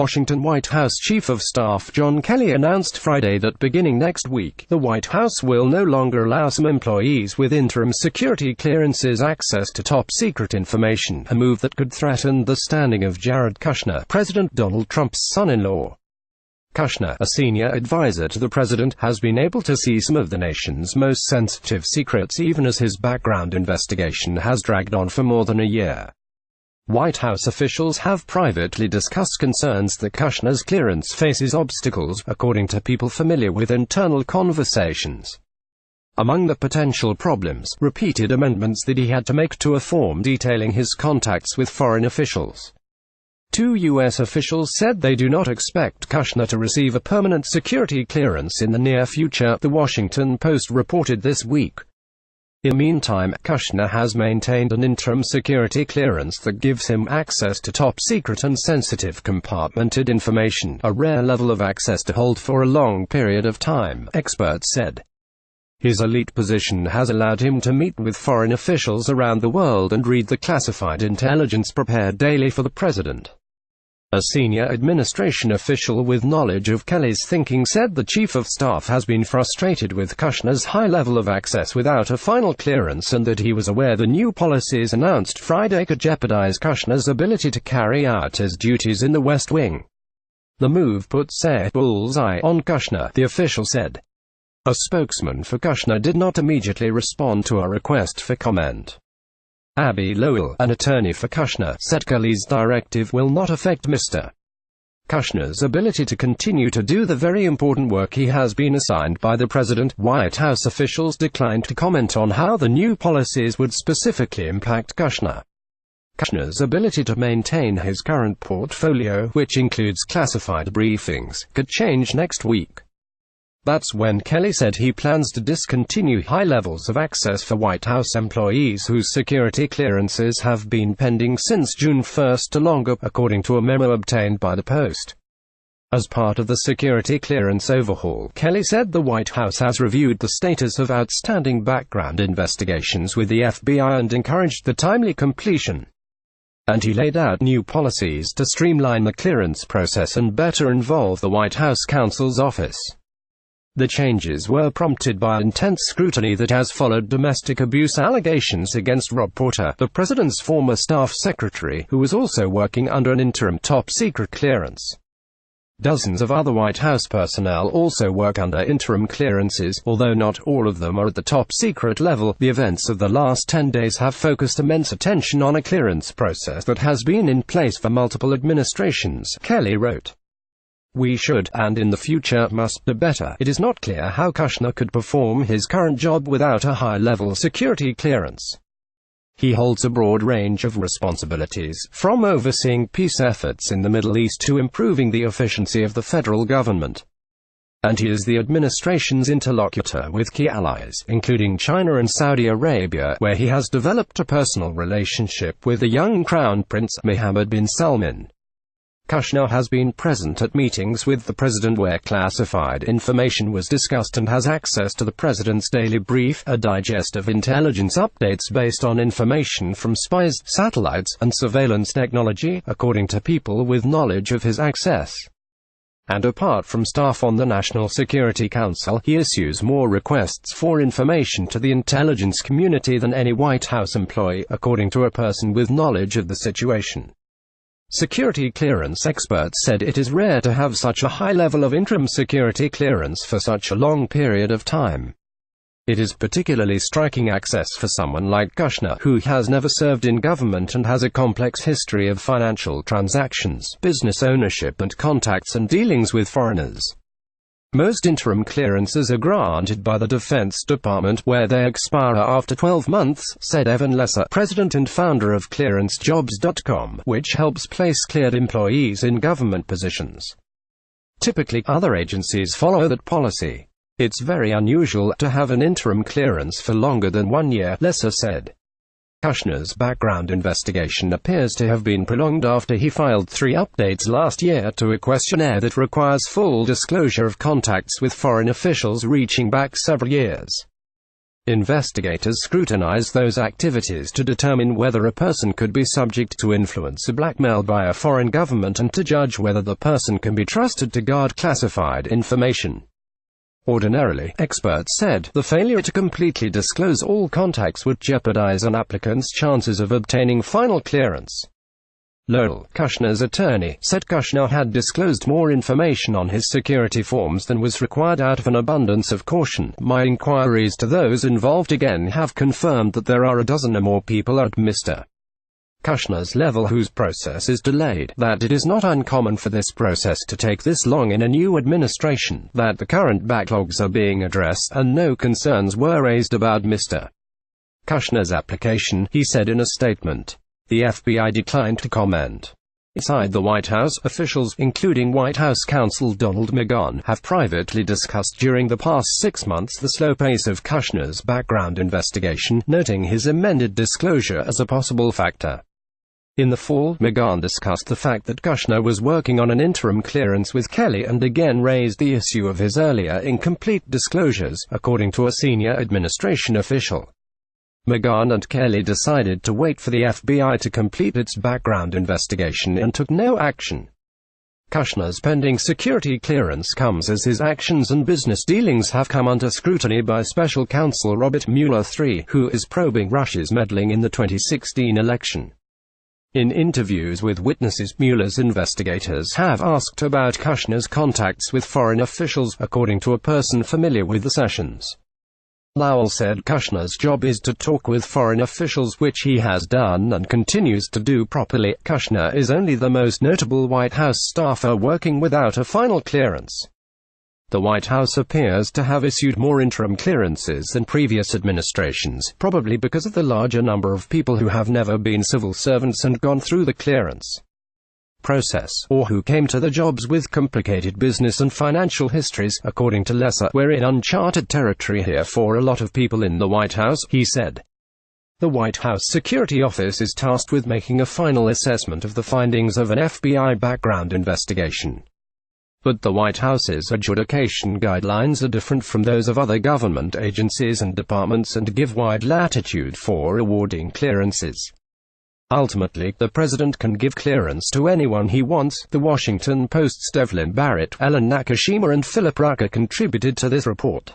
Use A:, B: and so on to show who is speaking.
A: Washington White House Chief of Staff John Kelly announced Friday that beginning next week, the White House will no longer allow some employees with interim security clearances access to top-secret information, a move that could threaten the standing of Jared Kushner, President Donald Trump's son-in-law. Kushner, a senior advisor to the president, has been able to see some of the nation's most sensitive secrets even as his background investigation has dragged on for more than a year. White House officials have privately discussed concerns that Kushner's clearance faces obstacles, according to people familiar with internal conversations. Among the potential problems, repeated amendments that he had to make to a form detailing his contacts with foreign officials. Two U.S. officials said they do not expect Kushner to receive a permanent security clearance in the near future, The Washington Post reported this week. In the meantime, Kushner has maintained an interim security clearance that gives him access to top-secret and sensitive compartmented information, a rare level of access to hold for a long period of time, experts said. His elite position has allowed him to meet with foreign officials around the world and read the classified intelligence prepared daily for the president. A senior administration official with knowledge of Kelly's thinking said the chief of staff has been frustrated with Kushner's high level of access without a final clearance and that he was aware the new policies announced Friday could jeopardize Kushner's ability to carry out his duties in the West Wing. The move puts a bullseye on Kushner, the official said. A spokesman for Kushner did not immediately respond to a request for comment. Abby Lowell, an attorney for Kushner, said Kelly's directive will not affect Mr. Kushner's ability to continue to do the very important work he has been assigned by the president. White House officials declined to comment on how the new policies would specifically impact Kushner. Kushner's ability to maintain his current portfolio, which includes classified briefings, could change next week. That's when Kelly said he plans to discontinue high levels of access for White House employees whose security clearances have been pending since June 1 or longer, according to a memo obtained by the Post. As part of the security clearance overhaul, Kelly said the White House has reviewed the status of outstanding background investigations with the FBI and encouraged the timely completion. And he laid out new policies to streamline the clearance process and better involve the White House counsel's office. The changes were prompted by intense scrutiny that has followed domestic abuse allegations against Rob Porter, the president's former staff secretary, who was also working under an interim top-secret clearance. Dozens of other White House personnel also work under interim clearances, although not all of them are at the top-secret level. The events of the last 10 days have focused immense attention on a clearance process that has been in place for multiple administrations, Kelly wrote. We should, and in the future must, do better. It is not clear how Kushner could perform his current job without a high-level security clearance. He holds a broad range of responsibilities, from overseeing peace efforts in the Middle East to improving the efficiency of the federal government. And he is the administration's interlocutor with key allies, including China and Saudi Arabia, where he has developed a personal relationship with the young Crown Prince, Mohammed bin Salman. Kushner has been present at meetings with the president where classified information was discussed and has access to the president's daily brief, a digest of intelligence updates based on information from spies, satellites, and surveillance technology, according to people with knowledge of his access. And apart from staff on the National Security Council, he issues more requests for information to the intelligence community than any White House employee, according to a person with knowledge of the situation. Security clearance experts said it is rare to have such a high level of interim security clearance for such a long period of time. It is particularly striking access for someone like Kushner, who has never served in government and has a complex history of financial transactions, business ownership and contacts and dealings with foreigners. Most interim clearances are granted by the Defense Department, where they expire after 12 months, said Evan Lesser, president and founder of ClearanceJobs.com, which helps place cleared employees in government positions. Typically, other agencies follow that policy. It's very unusual to have an interim clearance for longer than 1 year, Lesser said. Kushner's background investigation appears to have been prolonged after he filed 3 updates last year to a questionnaire that requires full disclosure of contacts with foreign officials reaching back several years. Investigators scrutinize those activities to determine whether a person could be subject to influence or blackmail by a foreign government and to judge whether the person can be trusted to guard classified information. Ordinarily, experts said, the failure to completely disclose all contacts would jeopardize an applicant's chances of obtaining final clearance. Lowell, Kushner's attorney, said Kushner had disclosed more information on his security forms than was required out of an abundance of caution. My inquiries to those involved again have confirmed that there are a dozen or more people at Mr. Kushner's level whose process is delayed, that it is not uncommon for this process to take this long in a new administration, that the current backlogs are being addressed, and no concerns were raised about Mr. Kushner's application, he said in a statement. The FBI declined to comment. Inside the White House, officials, including White House counsel Donald McGahn, have privately discussed during the past 6 months the slow pace of Kushner's background investigation, noting his amended disclosure as a possible factor. In the fall, McGahn discussed the fact that Kushner was working on an interim clearance with Kelly and again raised the issue of his earlier incomplete disclosures, according to a senior administration official. McGahn and Kelly decided to wait for the FBI to complete its background investigation and took no action. Kushner's pending security clearance comes as his actions and business dealings have come under scrutiny by special counsel Robert Mueller III, who is probing Russia's meddling in the 2016 election. In interviews with witnesses, Mueller's investigators have asked about Kushner's contacts with foreign officials, according to a person familiar with the sessions. Lowell said Kushner's job is to talk with foreign officials, which he has done and continues to do properly. Kushner is only the most notable White House staffer working without a final clearance. The White House appears to have issued more interim clearances than previous administrations, probably because of the larger number of people who have never been civil servants and gone through the clearance process, or who came to the jobs with complicated business and financial histories. According to Lesser, we're in uncharted territory here for a lot of people in the White House, he said. The White House Security Office is tasked with making a final assessment of the findings of an FBI background investigation. But the White House's adjudication guidelines are different from those of other government agencies and departments and give wide latitude for awarding clearances. Ultimately, the president can give clearance to anyone he wants. The Washington Post's Devlin Barrett, Ellen Nakashima and Philip Rucker contributed to this report.